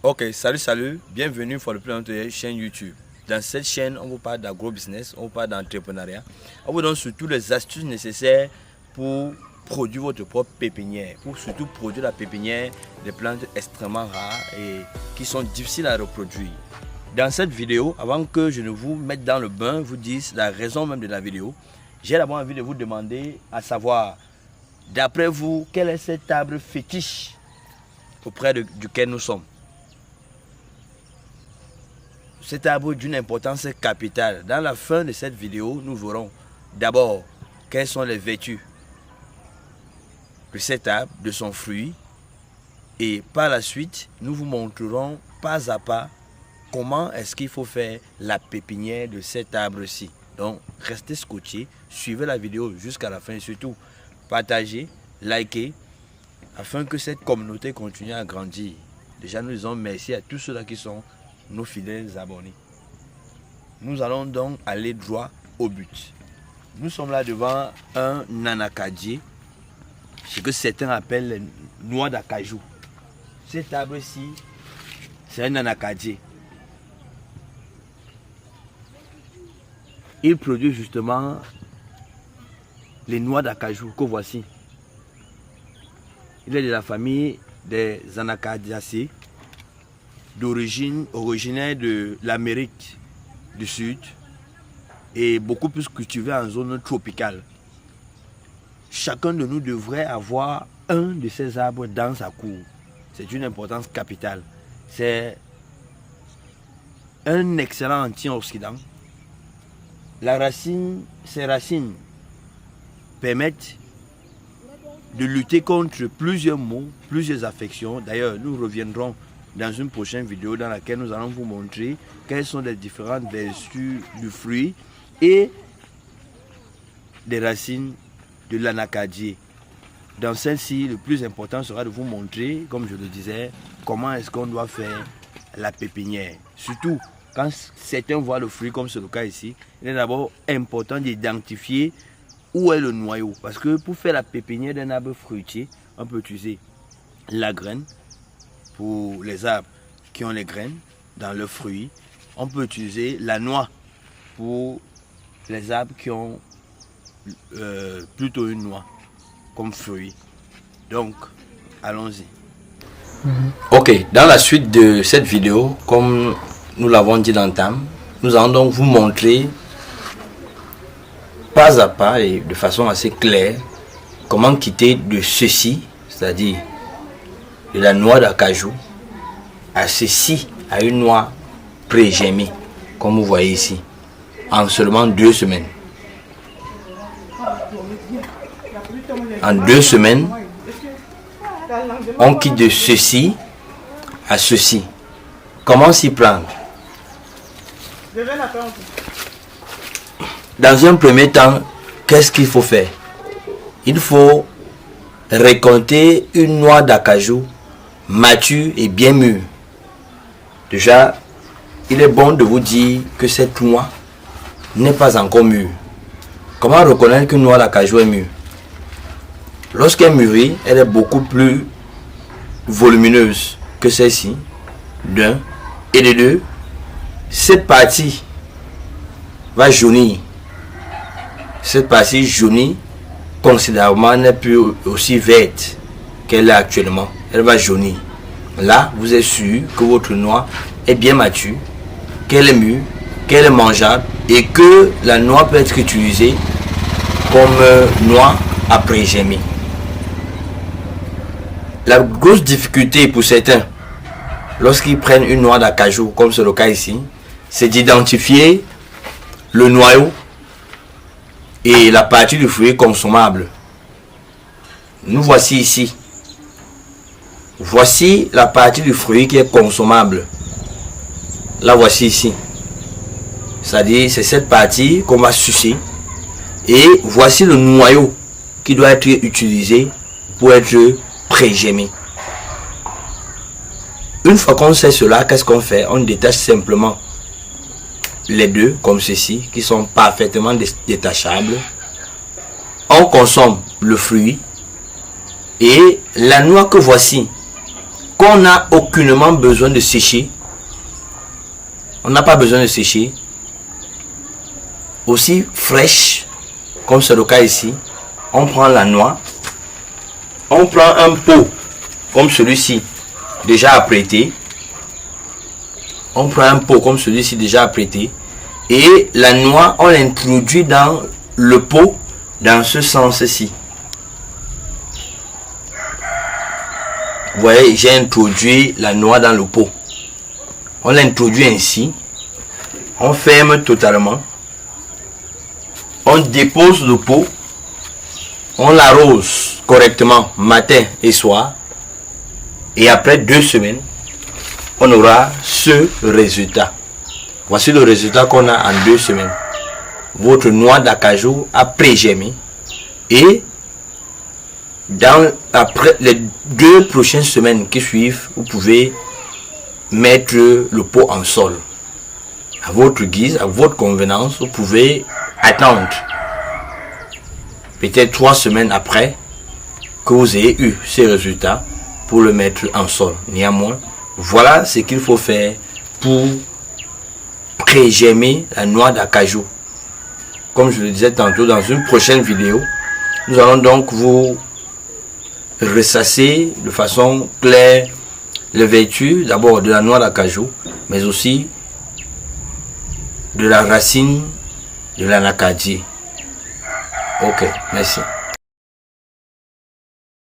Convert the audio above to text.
Ok, salut, bienvenue pour le plan de notre chaîne YouTube. Dans cette chaîne, on vous parle d'agro-business, on vous parle d'entrepreneuriat. On vous donne surtout les astuces nécessaires pour produire votre propre pépinière, pour surtout produire la pépinière des plantes extrêmement rares et qui sont difficiles à reproduire. Dans cette vidéo, avant que je ne vous mette dans le bain, vous dise la raison même de la vidéo, j'ai d'abord envie de vous demander à savoir, d'après vous, quel est cet arbre fétiche auprès duquel nous sommes. Cet arbre d'une importance capitale. Dans la fin de cette vidéo, nous verrons d'abord quelles sont les vertus de cet arbre, de son fruit. Et par la suite, nous vous montrerons pas à pas comment est-ce qu'il faut faire la pépinière de cet arbre-ci. Donc, restez scotchés, suivez la vidéo jusqu'à la fin et surtout, partagez, likez, afin que cette communauté continue à grandir. Déjà, nous disons merci à tous ceux-là qui sont nos fidèles abonnés. Nous allons donc aller droit au but. Nous sommes là devant un anacadier, ce que certains appellent les noix d'acajou. Cet arbre-ci, c'est un anacadier. Il produit justement les noix d'acajou que voici. Il est de la famille des Anacardiacées, originaire de l'Amérique du Sud et beaucoup plus cultivé en zone tropicale. Chacun de nous devrait avoir un de ces arbres dans sa cour. C'est une importance capitale. C'est un excellent antioxydant. Ces racines permettent de lutter contre plusieurs maux, plusieurs affections. D'ailleurs, nous reviendrons dans une prochaine vidéo dans laquelle nous allons vous montrer quelles sont les différentes vertus du fruit et des racines de l'anacadier. Dans celle-ci, le plus important sera de vous montrer, comme je le disais, comment est-ce qu'on doit faire la pépinière. Surtout, quand certains voient le fruit, comme c'est le cas ici, il est d'abord important d'identifier où est le noyau. Parce que pour faire la pépinière d'un arbre fruitier, on peut utiliser la graine pour les arbres qui ont les graines dans le fruit. On peut utiliser la noix pour les arbres qui ont plutôt une noix comme fruit. Donc, allons-y. Ok, dans la suite de cette vidéo, comme nous l'avons dit d'entame, nous allons donc vous montrer pas à pas et de façon assez claire comment quitter de ceci, c'est-à-dire de la noix d'acajou, à ceci, à une noix pré-germée, comme vous voyez ici, en seulement 2 semaines. En 2 semaines, on quitte de ceci à ceci. Comment s'y prendre? Dans un premier temps, qu'est-ce qu'il faut faire? Il faut récolter une noix d'acajou mature et bien mûre. Déjà, il est bon de vous dire que cette noix n'est pas encore mûre. Comment reconnaître qu'une noix d'acajou est mûre? Lorsqu'elle mûrit, elle est beaucoup plus volumineuse que celle-ci, d'un. Et de deux, cette partie va jaunir. Cette partie jaunie considérablement n'est plus aussi verte qu'elle est actuellement. Elle va jaunir. Là, vous êtes sûr que votre noix est bien mature, qu'elle est mûre, qu'elle est mangeable et que la noix peut être utilisée comme noix après germer. La grosse difficulté pour certains, lorsqu'ils prennent une noix d'acajou, comme c'est le cas ici, c'est d'identifier le noyau et la partie du fruit consommable. Nous voici ici. Voici la partie du fruit qui est consommable. La voici ici. C'est-à-dire, c'est cette partie qu'on va sucer. Et voici le noyau qui doit être utilisé pour être pré-germé. Une fois qu'on sait cela, qu'est-ce qu'on fait? On détache simplement les deux, comme ceci, qui sont parfaitement détachables. On consomme le fruit et la noix que voici qu'on n'a aucunement besoin de sécher. On n'a pas besoin de sécher. Aussi fraîche, comme c'est le cas ici, on prend la noix, on prend un pot comme celui-ci déjà apprêté, on prend un pot comme celui-ci déjà apprêté, et la noix on l'introduit dans le pot dans ce sens-ci. Vous voyez, j'ai introduit la noix dans le pot. On l'introduit ainsi, on ferme totalement, on dépose le pot, on l'arrose correctement matin et soir, et après 2 semaines, on aura ce résultat. Voici le résultat qu'on a en 2 semaines. Votre noix d'acajou a pré-germé, et après les 2 prochaines semaines qui suivent, vous pouvez mettre le pot en sol. À votre guise, à votre convenance, vous pouvez attendre peut-être 3 semaines après que vous ayez eu ces résultats pour le mettre en sol. Néanmoins, voilà ce qu'il faut faire pour pré-germer la noix d'acajou. Comme je le disais tantôt, dans une prochaine vidéo, nous allons donc vous ressasser de façon claire les vertus d'abord de la noix d'acajou, mais aussi de la racine de l'anacardier. Ok, merci.